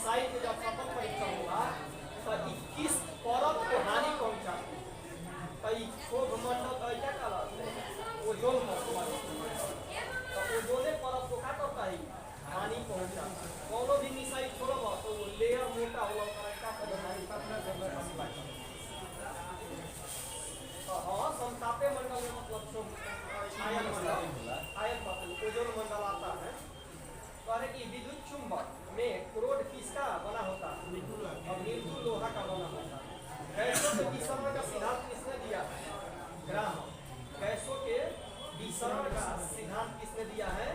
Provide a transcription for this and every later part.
Missile के जब सफल परीक्षण होगा तो 21 परत को हानि पहुंचाती है। तो क्षोभ मंडल क्या कहलाता ओजोन तो ओजोने परत को क्या करता है हानि पहुंचाता है। कोनो भी मिसाइल छोड़ब तो लेयर मोटा होला हाँ समतापे मंडल में मतलब आयन मंडल ओजोन मंडल आता है। कहे कि विद्युत चुंबक में क्रोड किसका बना होता है और निर्दुल लोहा का बना होता है। गैसों के विसरण का सिद्धांत किसने दिया है ग्राहम। गैसों के विसरण का सिद्धांत किसने दिया है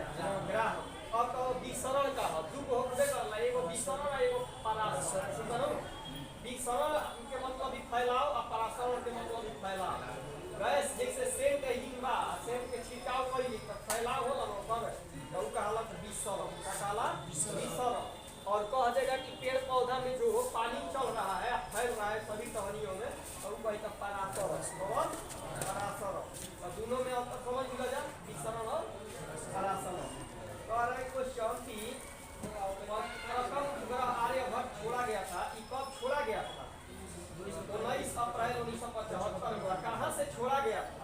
ग्राहम। अब तो विसरण का दू को होबे करला एगो विसरण और एगो परासरण। विसरण के मतलब फैलाव और परासरण के मतलब फैलाव। गैस जैसे सेंट हिंगा सेंट के छिड़काव कइली त फैलाव होला न पर तो कहला विसरण का कहला विसरण। और कह देगा कि पेड़ पौधा में जो पानी चल रहा है फैल रहा है सभी टहनियों में और कहीं तक परासरण और परासरण और दोनों में अंतर समझ लिया जा विसरण और परासरण। कह रहे क्वेश्चन कि प्रथम ग्रह आर्यभट्ट छोड़ा गया था ये कब छोड़ा गया था 19 अप्रैल 1975 को। कहाँ से छोड़ा गया था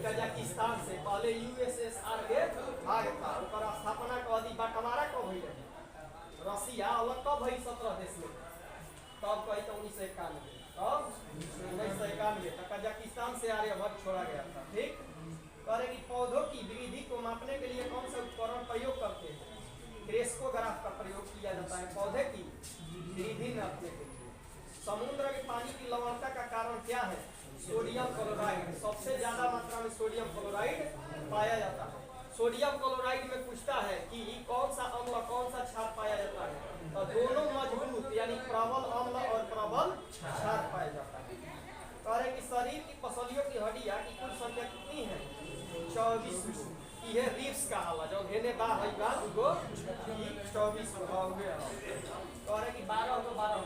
कजाकिस्तान से। पहले यूएसएसआर के भाग था और स्थापना कह दी बंटवारा कब हुई रसिया अलग कब हुई 17 देश में तब कही तो 1991 तब 1991 तक कजाकिस्तान से आर्यभट्ट छोड़ा गया था। ठीक कह रहे कि पौधों की वृद्धि को मापने के लिए कौन सा उपकरण प्रयोग करते हैं क्रेस्कोग्राफ का प्रयोग किया जाता है पौधे की वृद्धि नापने के लिए। समुद्र के पानी की लवणता का कारण क्या है सोडियम क्लोराइड। सबसे ज्यादा मात्रा में सोडियम क्लोराइड पाया जाता है। सोडियम क्लोराइड में पूछता है कि कौन सा अम्ल कौन सा क्षार पाया जाता है तो दोनों मजबूत यानी प्रबल अम्ल और प्रबल क्षार पाया जाता है। कह रहे कि शरीर की पसलियों की हड्डियां की कुल संख्या कितनी है 24 ये रिब्स का हाला जो हेने बा है बा गो 24 हो गया। कह रहे कि 12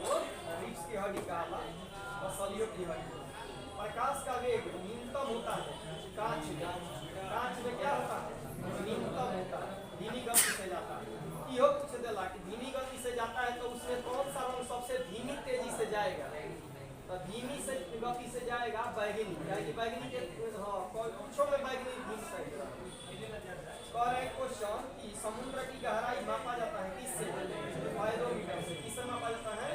गो रिब्स की हड्डी का हाला पसलियों की हड्डी। प्रकाश का वेग न्यूनतम होता है कांच में क्या होता है न्यूनतम होता है धीमी गति से जाता है। यो पूछ देला कि धीमी गति से जाता है तो उसमें कौन सा रंग सबसे धीमी तेजी से जाएगा तो धीमी से गति से जाएगा बैगनी यानी बैगनी के कुछों में बैगनी धीमी से कह रहे क्वेश्चन कि समुद्र की गहराई मापा जाता है किससे बैरोमीटर से। किससे मापा जाता है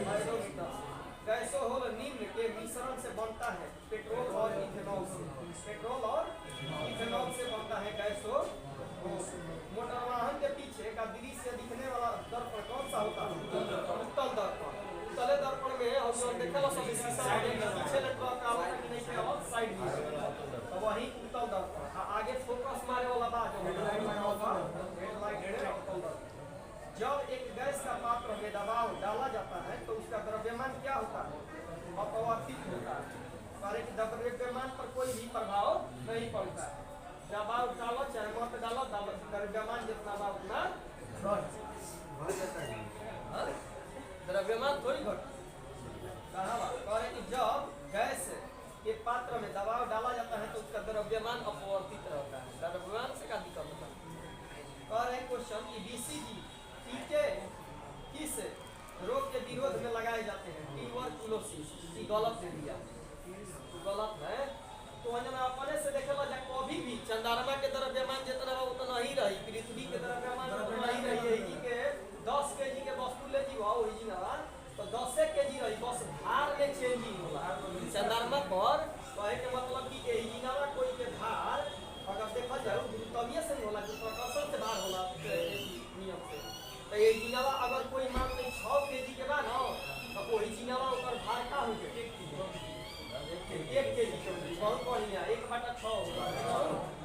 बैरोमीटर से। गैसोहोल निम्न के मिश्रण से बनता है पेट्रोल और इथेनॉल से। पेट्रोल और इथेनॉल से बनता है गैसोहोल। मोटर वाहन के पीछे का दृश्य दिखने वाला दर्पण कौन सा होता है उत्तल दर्पण। उत्तले दर्पण में हम देखला सब शीशा पीछे लटका का नहीं के साइड में तो वही उत्तल दर्पण। आगे फोकस मारे वाला बात जो हेडलाइट है उत्तल दर्पण। जब एक गैस का पात्र में दबाव डाला जाता है तो उसका द्रव्यमान क्या होता है अपवर्तित होता है। मारे कि द्रव्यमान पर कोई भी प्रभाव नहीं पड़ता है। दबाव डालो चाहे मत डालो द्रव्यमान जितना बा उतना द्रव्यमान थोड़ी घट कह रहे कि जब गैस के पात्र में दबाव डाला जाता है तो उसका द्रव्यमान अपवर्तित रहता है। द्रव्यमान से का दिक्कत होता है। कह रहे क्वेश्चन की बीसीजी टीके किस रोग के विरोध में लगाए जाते हैं ट्यूबरकुलोसिस। ये गलत दे दिया गलत है तो अपने से देखेला जा कभी भी चंद्रमा के द्रव्यमान जितना बा उतना ही रही पृथ्वी के द्रव्यमान उतना ही रही है कि 10 केजी के वस्तु ले जी ओरिजिनल तो 10 केजी रही बस भार में चेंजिंग होला। चंद्रमा पर कहे के मतलब कि ओरिजिनल कोई के भार अगर देखा जाए गुरुत्वीय से होला जो प्रकाशन से भार होला नियम से तो ओरिजिनल अगर कोई मान ले 6 केजी के बा ना तो ओरिजिनल ऊपर भार का हो जाए 1 केजी बहुत बढ़िया 1/6 होगा।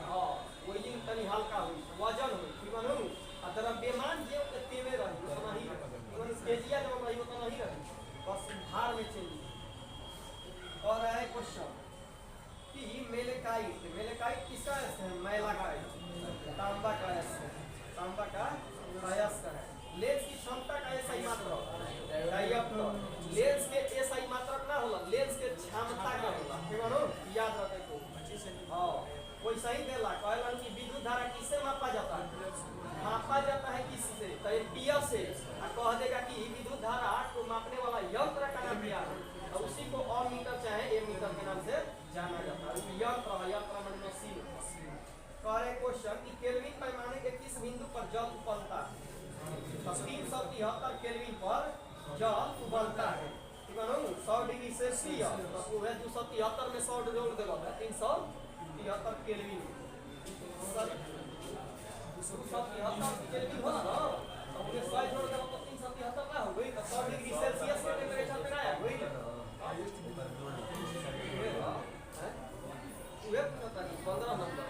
हां कोई दिन तनी हल्का हुई वजन हुई कि मानो आ द्रव्यमान जे तेवे रही उतना ही रही केजिया जो रही उतना ही रही बस भार में चेंज। और है क्वेश्चन कि मेलेकाइट किसका है मैलाकाइट तांबा का है तांबा का अयस्क है। लेंस की क्षमता का एसआई मात्रक डायप्टर। लेंस के एसआई मात्रक ना होला लेंस के क्षमता का होला के मानो याद रखे को हां कोई सही देला कहलन कि विद्युत धारा किससे मापा जाता है किससे तो एम्पियर से। कह देगा कि कि विद्युत धारा को मापने वाला यंत्र का नाम क्या है, और उसी को अमीटर चाहे एमीटर के नाम से जाना जाता है। यंत्र मतलब मशीन। करे क्वेश्चन कि केल्विन पैमाने के किस बिंदु पर जल उबलता है? 373 केल्विन पर जल उबलता है। 100 डिग्री सेल्सियस तो वह 273 में 100 जोड़ देगा 373 केल्विन। 273 केल्विन हो ना, तो उन्हें 100 जोड़ देगा तो 373 का हो गई। तो 100 डिग्री सेल्सियस के टेम्परेचर पे आया वही ना। ये पता नहीं 15 नंबर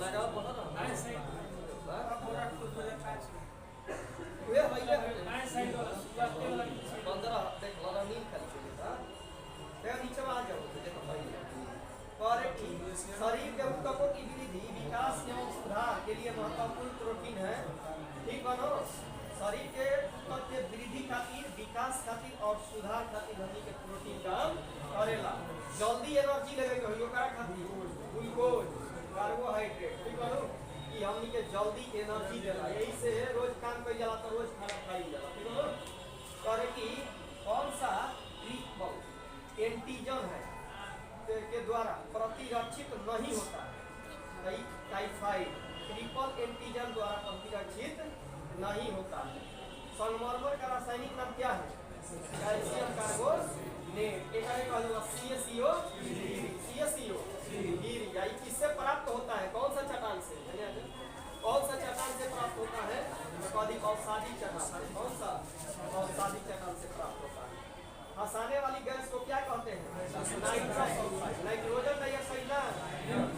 लगा बोला ना वे भैया 15 देख लगा नींद खाली चली था ते नीचे आ जाओ देखो भाई। पर शरीर के ऊतकों की वृद्धि विकास एवं सुधार के लिए महत्वपूर्ण प्रोटीन है। ठीक बनो शरीर के ऊतक के वृद्धि खातिर विकास खातिर और सुधार खातिर हमनी के प्रोटीन काम करेला। जल्दी एनर्जी लेवे के होयो करा खातिर ग्लूकोज कार्बोहाइड्रेट। ठीक बनो कि हमनी के जल्दी एनर्जी देला, यही से रोज काम कर जाला तो रोज खाना खाई जाला। ठीक बनो करे कि कौन सा ट्रिपल एंटीजन है के द्वारा प्रतिरक्षित नहीं होता है? टाइफाइड ट्रिपल एंटीजन द्वारा प्रतिरक्षित नहीं होता है। संगमरमर का रासायनिक नाम क्या है? Calcium carbonate. एक CaCO किससे प्राप्त होता है? कौन सा चट्टान से? कौन सा चट्टान से प्राप्त होता है? औषधि चट्टान। कौन सा औषधि चट्टान से प्राप्त होता है? हंसाने वाली गैस को क्या कहते हैं? Nitrous oxide. नाइट्रोजन डाइऑक्साइड ना,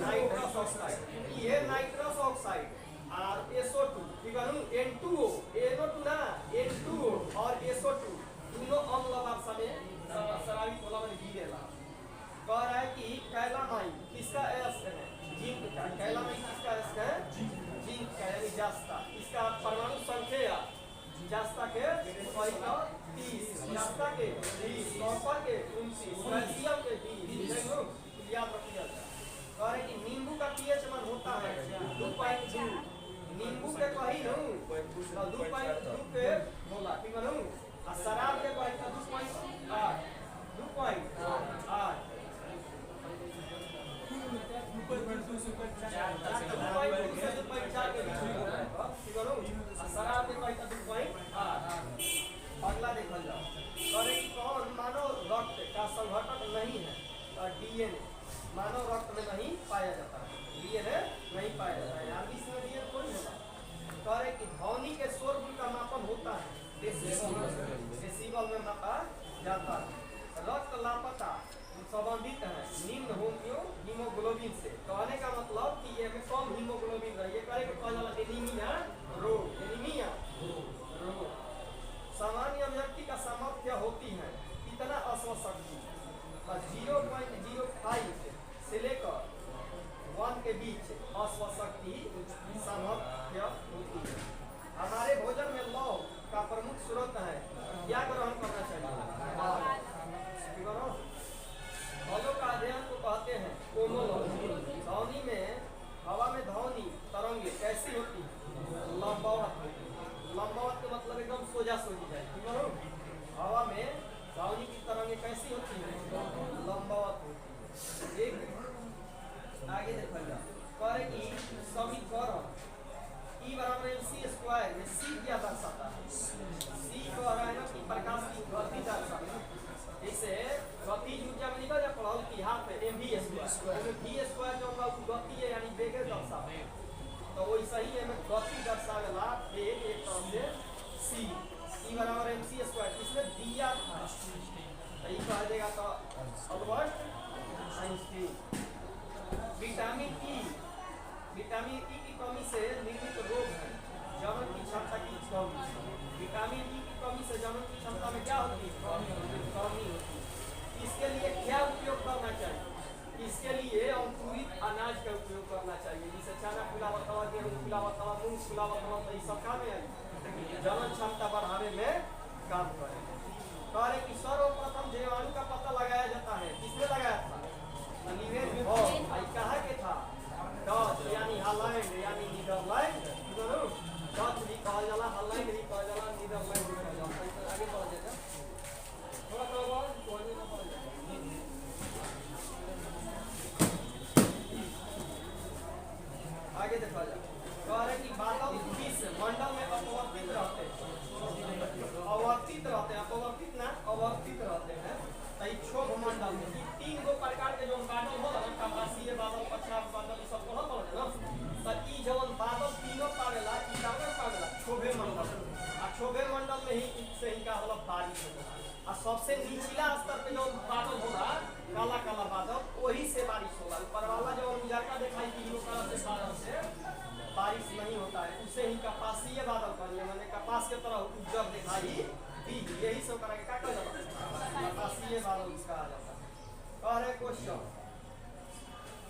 नाइट्रस ऑक्साइड। ये नाइट्रस ऑक्साइड और SO2 ठीक है N2O NO2 ना N2O और SO2 दोनों अम्ल वाष्प में स्रावित होला में गिरेला। कह रहा है कि कैलामाइन किसका S है? जिंक का। कैलामाइन किसका S है? जिंक का यानी जास्ता। इसका परमाणु संख्या जास्ता के 30, जास्ता के 20, कॉपर के 29, कैल्शियम के 20। याद रखिएगा। कह रहे कि नींबू का pH मान होता है 2.2। नींबू के कही न 2.2 के होला ठीक है न। आ शराब के कही 2.8 2.8 शराब के कही 2.8। अगला देखल जाओ करे कि कौन मानव रक्त का संघटक नहीं है? DNA मानव रक्त में नहीं पाया जाता है। DNA नहीं पाया जाता है। यानी इसमें DNA थोड़ी होता है। करे कि ध्वनि के शोर का मापन होता है डेसिबल में मापा जाता है। रक्त लापता संबंधित है निम्न हीमोग्लोबिन से। कहने का मतलब कि ये में कम हीमोग्लोबिन रही है। करे कि कहा जाला एनीमिया रोग। एनीमिया रोग। सामान्य व्यक्ति का सामर्थ्य होती है कितना अश्वशक्ति? 0.05 से लेकर 1 के बीच अश्वशक्ति सामर्थ्य होती है। हमारे भोजन में लौंग का प्रमुख स्रोत है। क्या ग्रहण करना चाहिए? फलों का अध्ययन को कहते हैं कोमोलॉजी। ध्वनि में हवा में ध्वनि तरंगे कैसी होती है? लंबवत। लंबवत का मतलब एकदम सोजा सोजी जाए। ठीक है हवा में ध्वनि की तरंगे कैसी होती है? लंबवत होती है। एक आगे देखा जाए करे कि समीकरण E बराबर mc² में C क्या दर्शाता है? C कह रहा है ना कि प्रकाश की गति दर्शाता है। जैसे गति ऊर्जा में निकल जा पड़ा कि हाथ पे mv² v² जो होगा वो गति है यानी वेग दर्शाता है। तो वैसे ही हमें गति दर्शावेला वेग एक तरह से C। E बराबर mc² इसमें दिया था तो ये कह देगा तो अल्बर्ट आइंस्टीन। विटामिन E की कमी से निर्मित रोग है जनन की क्षमता की कमी। विटामिन E की कमी से जनन की क्षमता में क्या होती है? कमी होती है। इसके लिए क्या उपयोग करना चाहिए? इसके लिए अंकुरित अनाज का उपयोग करना चाहिए। जैसे चना फुलावत हवा, गेहूँ फुलावत हवा, मूंग फुलावत हवा, तो ये सब काम में आई जनन क्षमता बढ़ाने में काम करे। कह रहे कि सर्वप्रथम जीवाणु का पता लगाया जाता है। किसने लगाया था? कहाँ के था? डच यानी हॉलैंड यानी नीदरलैंड। डच भी कहा जाला, हॉलैंड भी कहा मंडल में ई 3 गो प्रकार के जो बादल होला ना, आकाशीय बादल, पछाड़ बादल, ई सब कहल पड़े ना। त ई जवन बादल तीनों पावेला ई कावन पावेला क्षोभे मंडल। आ क्षोभे मंडल में ही से ही का होला बारिश होला। आ सबसे निचला स्तर पे जो बादल होला काला काला बादल, वही से बारिश होला। ऊपर वाला जो उजाला दिखाई तीनों कलर से बादल से बारिश नहीं होता है, उसे ही कपासीय बादल कहते हैं। माने कपास के तरह उज्जवल दिखाई दी, यही सब करा के क्या कहा जाता है, कपासीय बादल कहा जाता है। और एक क्वेश्चन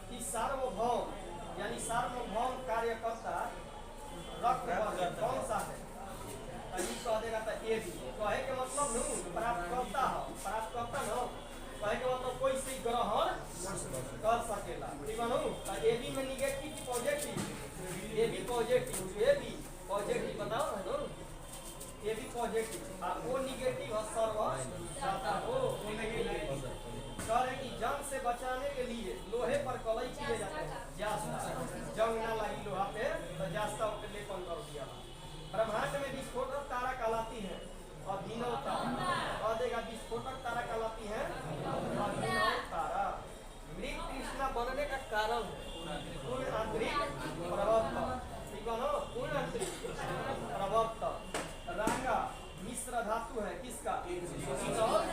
कि सार्वभौम यानी सार्वभौम कार्यकर्ता रक्त कौन सा है? अभी कह देगा तो ए बी। कहे के मतलब नहीं प्राप्तकर्ता है, प्राप्तकर्ता न कहे के मतलब कोई से ग्रहण कर सकेला, ठीक है ना। तो ए बी में नेगेटिव की positive, A B positive, A B positive बताओ ना, ए बी पॉजिटिव और वो नेगेटिव है सर्व जाता हो नेगेटिव। कह रहे कि जंग से बचाने के लिए लोहे पर कलई किए जाते हैं, जास्ता जंग ना लगी लोहा पे तो जास्ता उसे लेपन कर दिया। ब्रह्मांड में विस्फोटक तारा कहलाती है अभिनव तारा, और देगा विस्फोटक तारा कहलाती है अभिनव तारा। मृग तृष्णा बनने का कारण पूर्ण आंतरिक प्रवर्तन, ठीक है ना, पूर्ण आंतरिक प्रवर्तन। रांगा मिश्र धातु है किसका? तीन और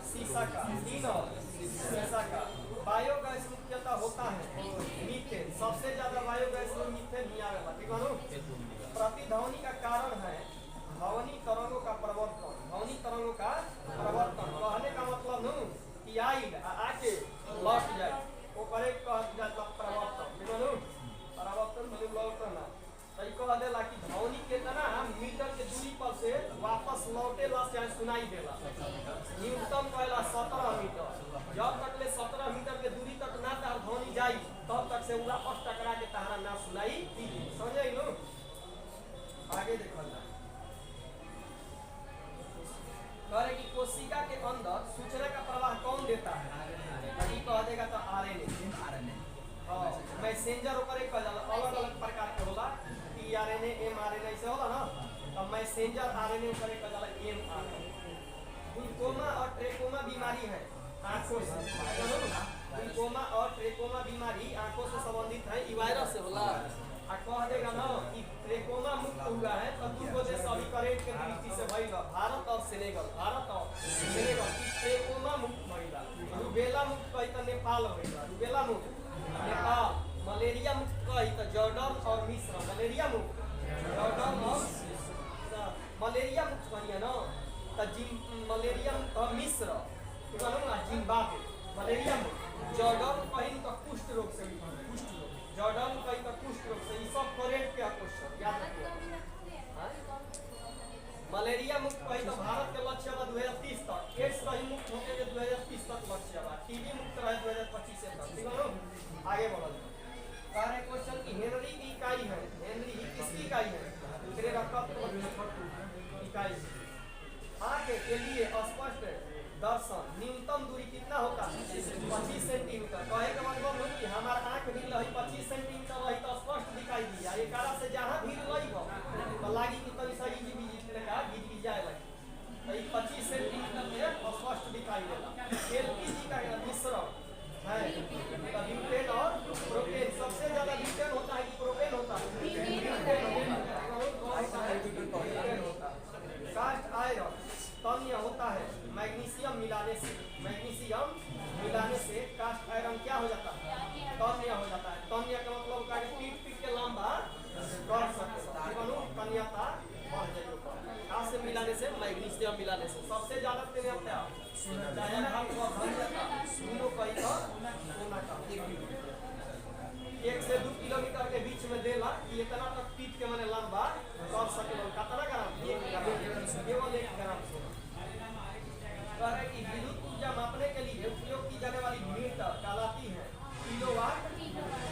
सीसा का, तीन और सीसा का। बायोगैस मुख्यतः होता है मीथेन, सबसे ज्यादा बायोगैस में मीथेन ही आएगा, ठीक है ना। प्रतिध्वनि का कारण है ध्वनि तरंगों का प्रवर्तन, ध्वनि तरंगों का प्रवर्तन। कहने का मतलब नहीं कि आई आके लौट जाए, वो करे कह जाता प्रवर्तन, ठीक है ना। प्रवर्तन मतलब लौटना। तो ये कह देला कि ध्वनि कितना मीटर के दूरी पर से वापस लौटेला चाहे सुनाई देला। न्यूनतम कहला 17 मीटर, जब तक ले 17 मीटर के दूरी तक ना तार ध्वनि जाई तब तक से वापस टकरा के तारा ना सुनाई दी, समझे लो। आगे देखल जाए करे कि कोशिका के अंदर सूचना का प्रवाह कौन देता है? अभी कह देगा तो आरएनए। हां मैसेंजर ऊपर एक अलग अलग प्रकार के होला, टीआरएनए एमआरएनए से होला ना। तो मैसेंजर आरएनए ऊपर एक अलग एमआरएनए। ग्लूकोमा और ट्रेकोमा बीमारी है आंखों से, ग्लूकोमा और ट्रेकोमा बीमारी आंखों से संबंधित है, ई वायरस से होला। आ कह देगा ना कि ट्रेकोमा मुक्त हुआ है तो दू गो देश अभी करेंट के दृष्टि से भइल भारत और सेनेगल, भारत और सेनेगल की ट्रेकोमा मुक्त भइला। रूबेला मुक्त कही तो नेपाल भइला, रूबेला मुक्त नेपाल। मलेरिया मुक्त कही तो जॉर्डन और मिस्र, मलेरिया मुक्त जॉर्डन और मलेरिया मुक्त कहिए ना तो मलेरिया मुक्त मिस्र, ठीक है ना, जिम्बाब्वे। मलेरिया मुक्त जॉर्डन कहीं तो कुष्ठ रोग से, कुष्ठ रोग जॉर्डन कहीं तो कुष्ठ रोग से, ये सब करेक्ट क्या क्वेश्चन याद रखिए। मलेरिया मुक्त कहीं तो भारत के लक्ष्य बा 2030 तक, एड्स कहीं मुक्त होके के 2030 तक लक्ष्य बा, टीबी मुक्त रहे 2025 तक, ठीक है ना। आगे बढ़ल कह रहे क्वेश्चन की हेनरी की इकाई है, हेनरी किसकी इकाई है? दूसरे रकम इकाई। आंख के लिए स्पष्ट दर्शन न्यूनतम दूरी कितना होता है? 25 सेंटीमीटर। कहे का मतलब है कि हमारा आंख भी रही 25 सेंटीमीटर रही तो स्पष्ट दिखाई दिया। एक कारण से जहाँ भी रही तो लागी कि तभी सही जी का गिर जाए लगी, तो 25 सेंटीमीटर में स्पष्ट दिखाई देगा। एलपीजी का मिश्रण है ब्यूटेन और प्रोपेन, सबसे ज्यादा ब्यूटेन होता है कि प्रोपेन होता है? कास्ट आयरन तन्य होता है मैग्नीशियम मिलाने से, मैग्नीशियम मिलाने से कास्ट आयरन क्या हो जाता है? तन्य हो जाता है। तन्य का मतलब का पीट के लंबा कर सकते हैं, तन्यता बढ़ जाएगी। कास्ट से मिलाने से, मैग्नीशियम मिलाने से सबसे ज्यादा तन्यता चाहे हम दोनों कहीं का सोना का 1 से 2 किलोमीटर के बीच में देला कि इतना तक पीट के मैंने लंबा कर सके। कितना ग्राम? 1 ग्राम, केवल 1 ग्राम सोना। कह रहे कि विद्युत ऊर्जा मापने के लिए उपयोग की जाने वाली मीटर कहलाती है किलोवाट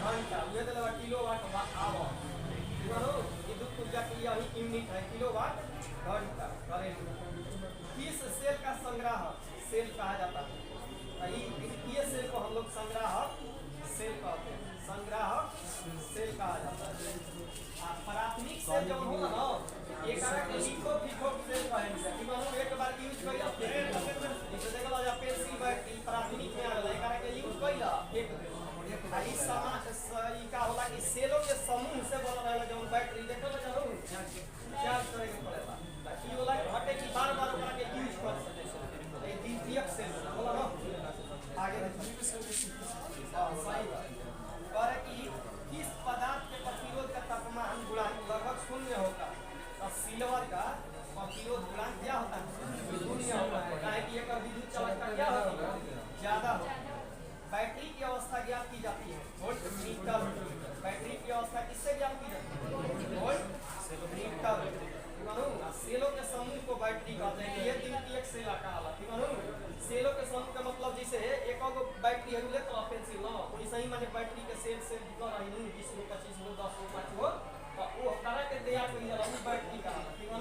घंटा। ये दिलवा किलोवाट आवर, विद्युत ऊर्जा के लिए यूनिट है किलोवाट घंटा। किस सेल का संग्राहक सेल कहा जाता है? ये सेल को हम लोग संग्राहक सेल कहते हैं, संग्राहक सेल कहा जाता है। प्राथमिक सेल जो होला ना एक लिखो फिखो सेल कहेंगे, एक बार प्रतिरोध गुणांक क्या होता है? शून्य होता है, काहे कि एक विद्युत चालकता क्या होती है? ज्यादा होती है। बैटरी की अवस्था ज्ञात की जाती है वोल्ट मीटर। बैटरी की अवस्था किससे ज्ञात की जाती है? Volt meter. सेलों के समूह को बैटरी कहते हैं। ये द्वितीयक सेल कहाला। सेलों के समूह का मतलब जैसे एक गो बैटरी है ले तो पेंसिल ना वैसे ही माने बैटरी के सेल से निकल रही हूं 20 गो 25 गो 10 गो 5 गो तो वो तरह के तैयार कर लिया बैटरी का। ठीक है।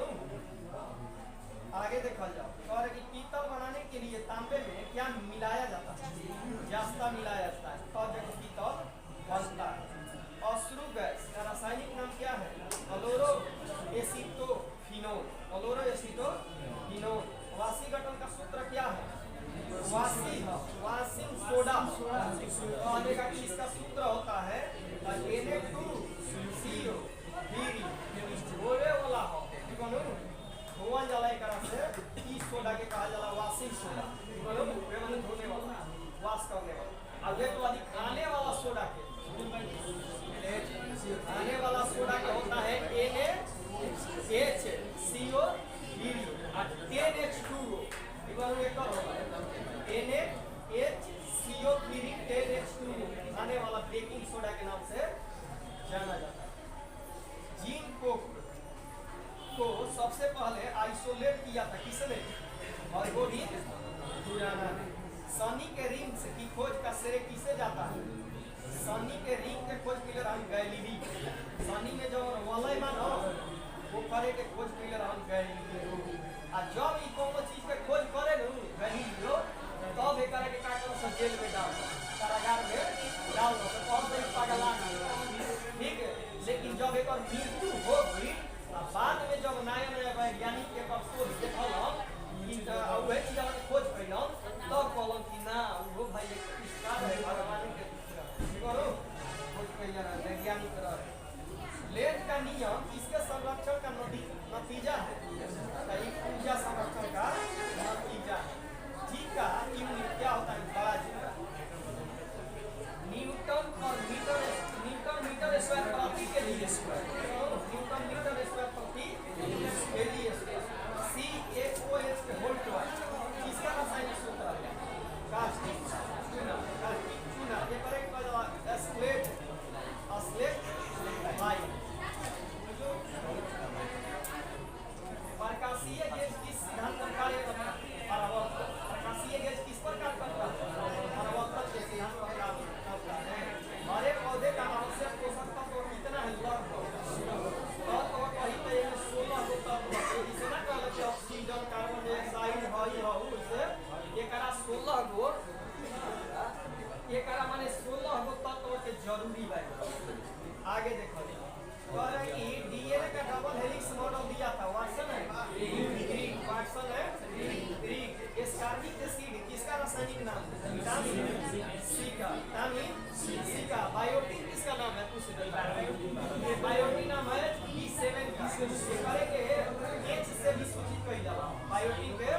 आगे देखा जाओ और कि पीतल बनाने के लिए तांबे में क्या मिलाया जाता है? जास्ता मिलाया जाता है तब जब पीतल बनता है। अश्रु गैस का रासायनिक नाम क्या है? क्लोरो एसीटोफिनोल। क्लोरो एसीटोफिनोल। वाशी गठन का सूत्र क्या है? Washing soda. कहने का कि इसका सूत्र होता है Na2CO धोवे वाला हो। ठीक है। धोवल जाला एक तरह से ई सोडा के कहा जाला वाशिंग सोडा। ठीक है। वे माने धोने वाला, वाश करने वाला। अब एक वाली खाने वाला सोडा के खाने वाला सोडा का होता है NaHCO और 10H2O। ठीक है। एक और होता है NaHCO 10H2O खाने वाला बेकिंग सोडा के नाम से जाना जाता है। जिंक को सबसे पहले आइसोलेट किया था किसने? ऑर्गोनिक खुराना ने। सनी के रिंग्स की खोज का श्रेय किसे जाता है? सनी के रिंग के खोज के लिए रहन गैलीली। सनी में जो वलय मानो वो करे के खोज के लिए रहन गैलीली। आ जब ई कोनो चीज के खोज करे न गैलीलियो तब एकरा के का करो से जेल में डाल कारागार में डाल दो तो कौन से पागला। ठीक है। लेकिन जब एक मृत्यु हो गई बाद में जब नया नया वैज्ञानिक के पास खोज देखल वही चीज खोज कैलन तब कहलन कि ना वो भाई आविष्कार है भगवान के करो खोज कैलन वैज्ञानिक रहे। लेड का नियम किसके संरक्षण का नतीजा है? ऊर्जा संरक्षण का नतीजा है। जी का यूनिट क्या होता है? बड़ा जी का न्यूटन और मीटर स्क्वायर प्रति के लिए न्यूटन मीटर स्क्वायर प्रति के लिए CaOH के होल ट्वाइस किसका रासायनिक सूत्र है? कास्टिक चूना। ये करेक्ट हो जाएगा एस्लेट लाइन। प्रकाशीय गेज किस सिद्धांत पर कार्य करता है? परावर्तन। प्रकाशीय गेज किस पर कार्य करता है? परावर्तन के सिद्धांत पर कार्य करता है। हरे पौधे का आवश्यक पोषक तत्व कितना है? लगभग 16 गो तत्व है। इसे ना कहले कि ऑक्सीजन कार्बन डाइऑक्साइड हई रहू इसे एकरा 16 गो एकरा माने 16 गो तत्व के जरूरी बा। आगे देखो और कि डीएनए का डबल हेलिक्स मॉडल दिया था वाटसन है ग्रीक। एस्कार्बिक एसिड किसका रासायनिक नाम है? विटामिन सी का। बायोटिन किसका नाम है? पूछ दे। ये बायोटिन नाम है B7 का। ये करे के H से भी सूचित कइल जाला। बायोटिन के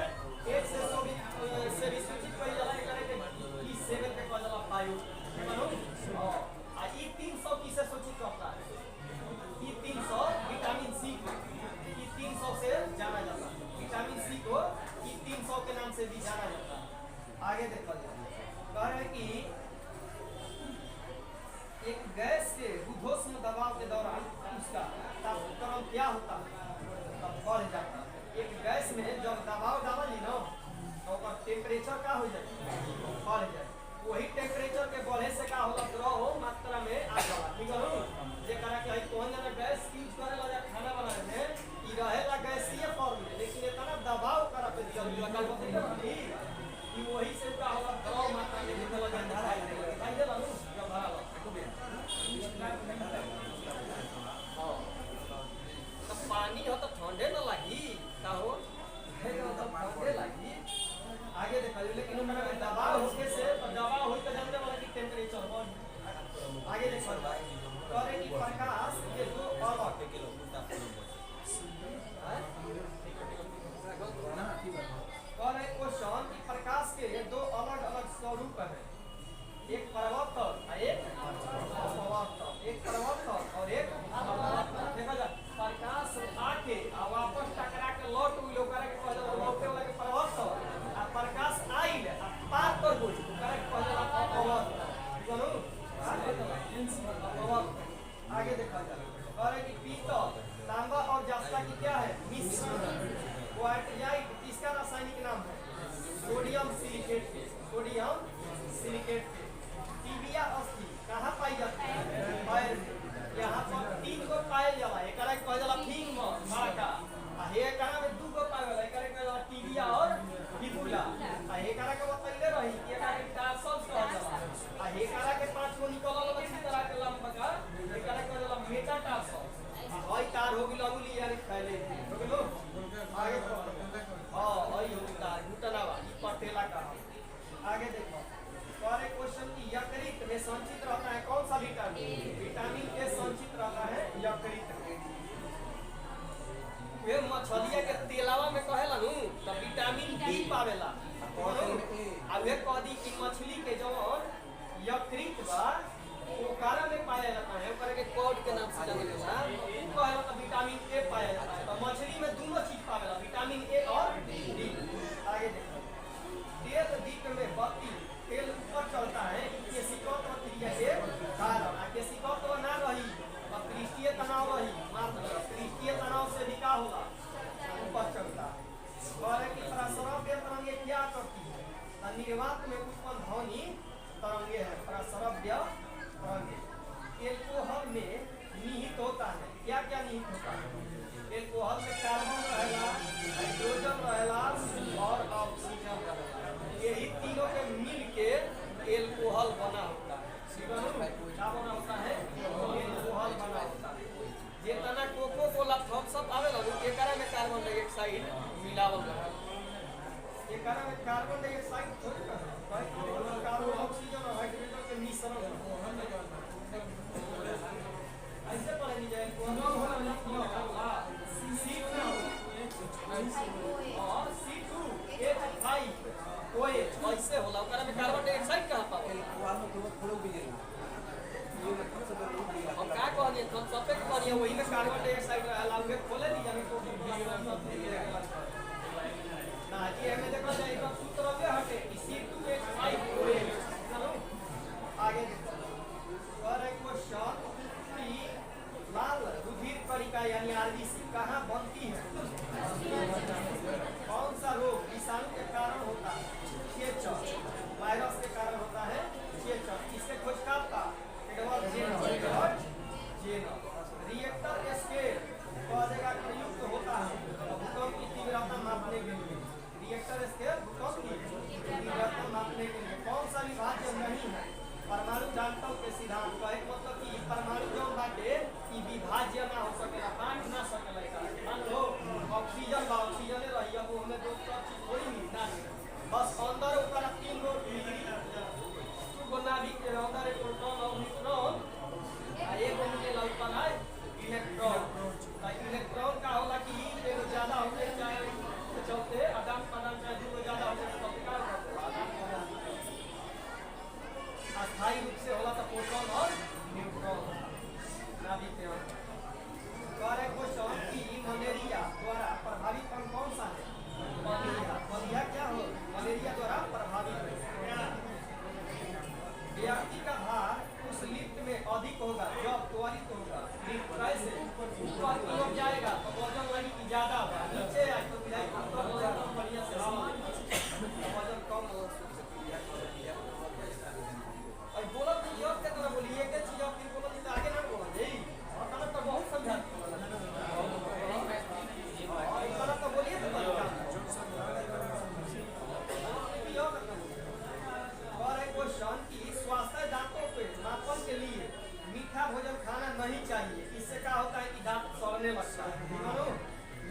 H से भी सूचित कइल जाला। करे के B7 के कहल जाला बायोटिन। मानो आ ई 300 किसे सूचित करता है? ई 300 विटामिन सी को ई 300 से जाना जाता है। विटामिन सी को ई 300 के नाम से भी जाना जाता है। आगे देखा जाए कह रहे कि एक गैस के ऊर्ध्वस्म दबाव के दौरान उसका तापक्रम क्या होता है? बढ़ जाता है। एक गैस में जब दबाव डाली ना तो टेम्परेचर का हो जाए? बढ़ जाए। वही टेम्परेचर के बढ़े से का होला द्रव मात्रा में आ जाला। ठीक है। जे करा के कौन जना गैस यूज करे ला खाना बनाने में ई रहेला गैसीय फॉर्म में लेकिन इतना दबाव करा पे दिया लगा कि वही से का होला द्रव मात्रा में निकल जाता है। भाई दे लानु जब भरा लो तो पानी हो तो ठंडे न लगी का हो ठंडे लगी। आगे देखा लेकिन मेरा दबाव होके से दबाव होई तो जानते वाला कि टेंपरेचर बढ़। आगे देखो करे कि प्रकाश के दो अलग करे क्वार्टजाइट किसका रासायनिक नाम है? सोडियम सिलिकेट के, सोडियम सिलिकेट के। टिबिया अस्थि कहाँ पाई जाती है? पैर में। यहाँ पर 3 गो पायल जाला, एकरा के कहल जाला फिंग बड़का, आ एकरा में 2 गो पायल जाला, एकरा के कहल जाला टिबिया और फिबुला। आ एकरा के बतैले रही कि एकरा के टार्सल्स कहल जाला, आ एकरा के 5 गो निकलल बा इस तरह के लंबा का, एकरा के कहल जाला मेटाटार्सल्स। हई तार हो गेल अंगुली यानी फैले हो गेलो आगे हां हई हो तार घुटनावा ई पटेला का। आगे देखो और एक क्वेश्चन की यकृत में संचित रहता है कौन सा विटामिन? विटामिन ए संचित रहता है यकृत में। वे मछलिया के तेलावा में कहेला नु तो विटामिन डी पावेला आ वे कह दी कि मछली के जवन यकृत बा ओकरा में पाया जाता है, ओकरा के कोड के नाम से जानल जाला, उ कहेला तो विटामिन ए पाया जाता है। तो मछली में दोनों चीज पावेला, विटामिन ए और डी। आगे देखो तेल दीप में बत्ती तेल ऊपर चलता है केशिकत्व क्रिया के कारण। केशिकत्व ना रही और पृष्ठीय तनाव रही, मात्र पृष्ठीय तनाव से भी का होला ऊपर चलता है। और कि प्रसरव्य तरंगे क्या करती है? निर्वात में उत्पन्न ध्वनि तरंगे है प्रसरव्य तरंगे। एल्कोहल में निहित होता है, क्या क्या निहित होता है? एल्कोहल में कार्बन रहेला, हाइड्रोजन रहेला और ऑक्सीजन रहेला। यही तीनों के मिल के एल्कोहल बना होता है। क्या बना होता है? एल्कोहल बना होता है। जितना कोको कोला थम्स अप आवेला एकरा में कार्बन डाइऑक्साइड मिलावल रहेला, एकरा में कार्बन डाइऑक्साइड थोड़ी रहेला, कार्बन ऑक्सीजन और हाइड्रोजन के मिश्रण ऐसे पढ़े नहीं जाए कोनो होला C2 और C2H5 ओए ऐसे होला, ओकरा में कार्बन डाइऑक्साइड कहां पावे? हम का कहनी हम सबे कहनी वही में कार्बन डाइऑक्साइड रहेला, उहे खोले दी जाने को ना जी हमें देखो जाए तो सूत्र के हटे C2H5 ओए। चलो आगे देखो और एक क्वेश्चन कि लाल रुधिर कणिका यानी आरबीसी कहाँ बनती है? कौन सा रोग विषाणु के कारण होता है? चेचक, वायरस के कारण होता है चेचक। इसके खोजकर्ता एडवर्ड जेनर। रिएक्टर स्केल जगह प्रयुक्त होता है भूकंप की तीव्रता मापने के लिए। रिएक्टर स्केल भूकंप की तीव्रता मापने के लिए। कौन सा विभाज्य नहीं है? परमाणु जांतव के सिद्धांत का एक मतलब कि परमाणु जो बाटे ई विभाज्य ना हो सकेला, बांट ना सकेला। एकरा मान लो ऑक्सीजन बा, ऑक्सीजन रही अब हमें दो चीज थोड़ी मिलता है, बस अंदर ऊपर 3 गो दू गो नाभिक के अंदर एक प्रोटॉन और न्यूट्रॉन आ एगो मिलेला ऊपर है इलेक्ट्रॉन। तो इलेक्ट्रॉन का होला कि एगो ज्यादा होते चाहे चलते आदान प्रदान चाहे दू गो ज्यादा होते तो क्या करते आदान प्रदान अस्थायी रूप से होला तो प्रोटॉन और न्यूट्रॉन नाभिक के अंदर। और एक क्वेश्चन कि मलेरिया द्वारा प्रभावित कण कौन सा है? मलेरिया क्या हो? मलेरिया द्वारा प्रभावित व्यक्ति का भार उस लिफ्ट में अधिक होगा जब त्वरित होगा। लिफ्ट कैसे ऊपर की ओर जाएगा तो वजन वही की ज्यादा होगा, नीचे आए तो वजन बढ़िया से वजन कम होगा। और बोला तो ये के तरह बोलिए एक चीज आप फिर बोला तो आगे ना बोला जी और कल तो बहुत समझाती और कल तो बोलिए तो और एक क्वेश्चन की स्वास्थ्य दांतों पे मापन के लिए मीठा भोजन खाना नहीं चाहिए, इससे क्या होता है कि दांत सड़ने लगता है।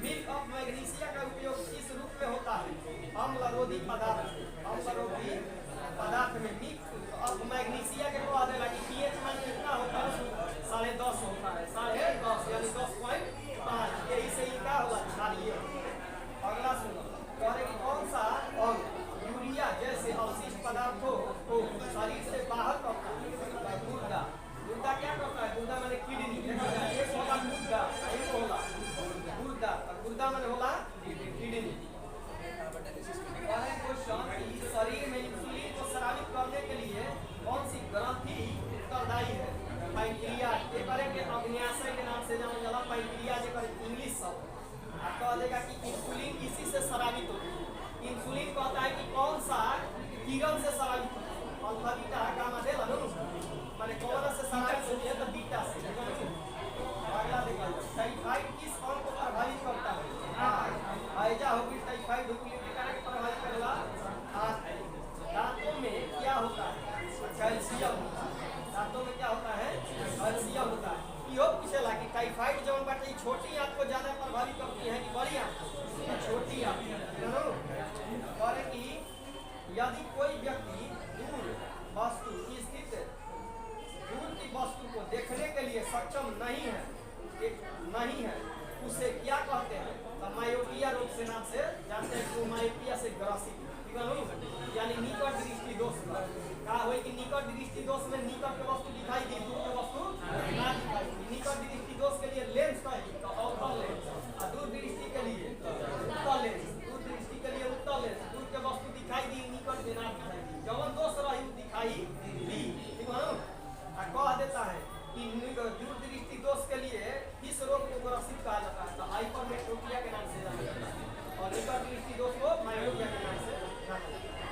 मिल्क ऑफ मैग्नीशिया का उपयोग इस रूप में होता है अम्लरोधी पदार्थ में मिल्क ऑफ मैग्नीशिया के कहा देला कि पीएच मान कितना होता है? 10.5 होता है, 10.5 यानी 10.5। यही से ही क्या होगा क्षारीय। अगला सुनो कह कि कौन सा अंग यूरिया जैसे अवशिष्ट पदार्थों को शरीर से बाहर करता है? गुर्दा। गुर्दा क्या करता है? गुर्दा माने किडनी, एक होला गुर्दा एक होला गुर्दा, गुर्दा माने होला किडनी। और एक क्वेश्चन टाइफाइड ड्यूप्लीकेट करके प्रभावित करेगा दांतों में क्या होता है? कैल्शियम होता है। दांतों में क्या होता है? कैल्शियम होता है। यो पूछेला कि टाइफाइड जौन बाटे छोटी आंत को ज्यादा प्रभावित करती है कि बड़ी आंत? छोटी आंत। और कि यदि कोई व्यक्ति दूर वस्तु स्थित दूर की वस्तु को देखने के लिए सक्षम नहीं है उसे क्या कहते हैं? तो मायोपिया रोग से नाम से जानते हैं कि मायोपिया से ग्रसित, यानी निकट दृष्टि दोष का होई कि निकट दृष्टि दोष में निकट के वस्तु दिखाई दी, दूर के वस्तु ना दिखाई दी। निकट दृष्टि दोष के लिए लेंस कहेगी तो अवतल लेंस, और दूर दृष्टि के लिए उत्तल लेंस, दूर दृष्टि के लिए उत्तल लेंस। दूर के वस्तु दिखाई दी, निकट में ना दिखाई दी, जवन दोष रही दिखाई दी। ठीक है ना? कह देता है कि दूर दृष्टि दोष के लिए इस रोग को ग्रसित कहा जाता है, तो हाइपरमेट्रोपिया के नाम से जाना जाता है, और निकट दृष्टि दोष को मायोपिया के नाम से जाना जाता है।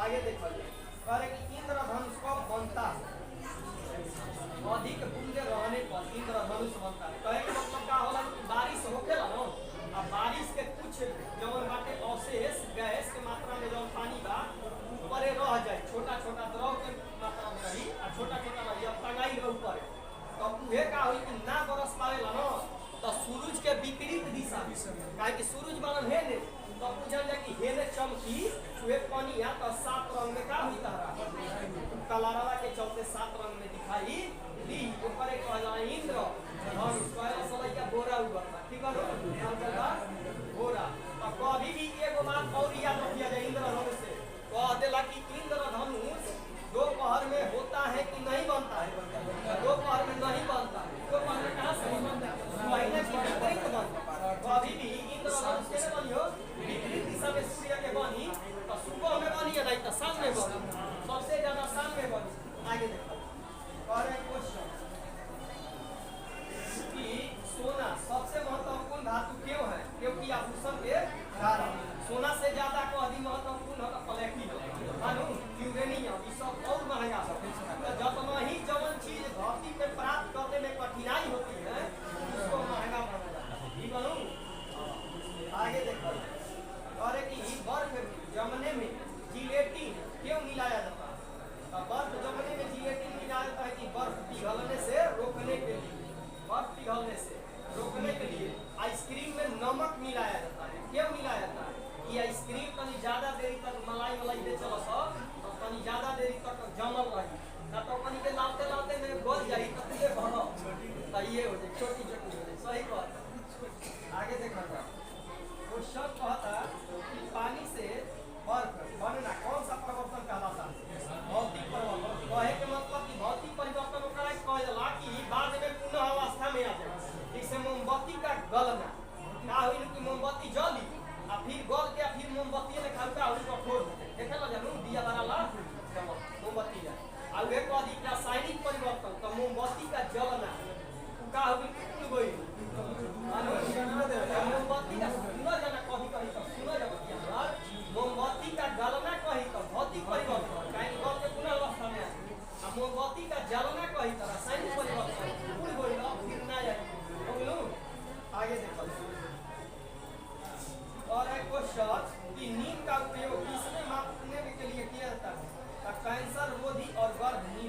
आगे देखिए, कह रहे कि इंद्रधनुष कब बनता है? अधिक बूंदे रहने पर इंद्रधनुष बनता है। कहे के मतलब का होला कि बारिश होखेला ना, अब बारिश के कुछ जवन बाटे अवशेष गैस के मात्रा में जवन पानी बा ऊपर रह जाए, छोटा छोटा द्रव के मात्रा में रही और छोटा छोटा रही, अब टंगाई रह ऊपर, तो उहे का होई कि ना बरस पावेला ना, तो सूरज के विपरीत दिशा, काहे कि सूरज बनल है ने, तो बुझल जाए कि हेने चमकी उहे पानी आ तो सात रंग में का हुई तहरा कलारवा के चलते सात रंग में दिखाई दी। ऊपर एक कहला इंद्र धनुष, कहला सलैया बोरा हुआ था। ठीक है ना? बोरा। अब कभी भी एगो बात और याद रखिया जाए इंद्र धनुष से, कह देला कि इंद्र धनुष दोपहर में होता है कि नहीं बनता है? दोपहर में नहीं बनता है। दोपहर में कहाँ से बनता है? महीने की विपरीत बनता है। कभी भी इंद्र धनुष के बनियो विपरीत दिशा में सूर्य के बनी तो सुबह में बनी या नहीं तो शाम में बनी, सबसे ज्यादा शाम में बनी। आगे देखो, और एक क्वेश्चन कि सोना सबसे महत्वपूर्ण धातु क्यों है? क्योंकि आभूषण के कारण। सोना से ज्यादा को अधिक महत्वपूर्ण है प्लेटिनम, मानो यूरेनियम, ये सब और महंगा है। जितना ही जवन चीज धरती पे प्राप्त करने में कठिनाई होती है उसको महंगा माना जाता है। ठीक है? आगे देखो, और कि बर्फ जमने में जिलेटिन क्यों मिलाया जाता है? बर्फ जमने में जिलेटिन मिलाया जाता है कि बर्फ पिघलने से रोकने के लिए, बर्फ पिघलने से रोकने के लिए। आइसक्रीम में नमक मिलाया जाता है, क्यों मिलाया जाता है? कि आइसक्रीम तनी ज्यादा देरी तक मलाई बेचल तो तनी ज्यादा देरी तक जमल रही, ना तो कनी के लाते लाते में गल जाई तो तुझे भरो तो ये हो जाए, छोटी छोटी हो जाए। सही बात। आगे देखा जाए, क्वेश्चन कहता कि पानी से बर्फ बनना कौन सा परिवर्तन कहलाता है? भौतिक परिवर्तन। कहे के मतलब कि भौतिक परिवर्तन ओकरा कहला कि बाद में पुनः अवस्था में आ जाए। जैसे मोमबत्ती का गलना, का होई कि मोमबत्ती जली आ फिर गल के फिर मोमबत्ती में खलका और को फोड़ दे, देखला जानू दिया बनाला मोमबत्ती जा। आ वे को अधिक रासायनिक परिवर्तन तो मोमबत्ती का जलना का होई कि कोई मानो मोमबत्ती का सुनो जाना कभी तो सुनो जाना मोमबत्ती का गलना कही तो भौतिक परिवर्तन, काहे गल के पुनः अवस्था में आ मोमबत्ती का जलना कही तो रासायनिक परिवर्तन पूर्ण होइला फिर ना जाए। बोलू आगे देखो, और एक क्वेश्चन कि नीम का उपयोग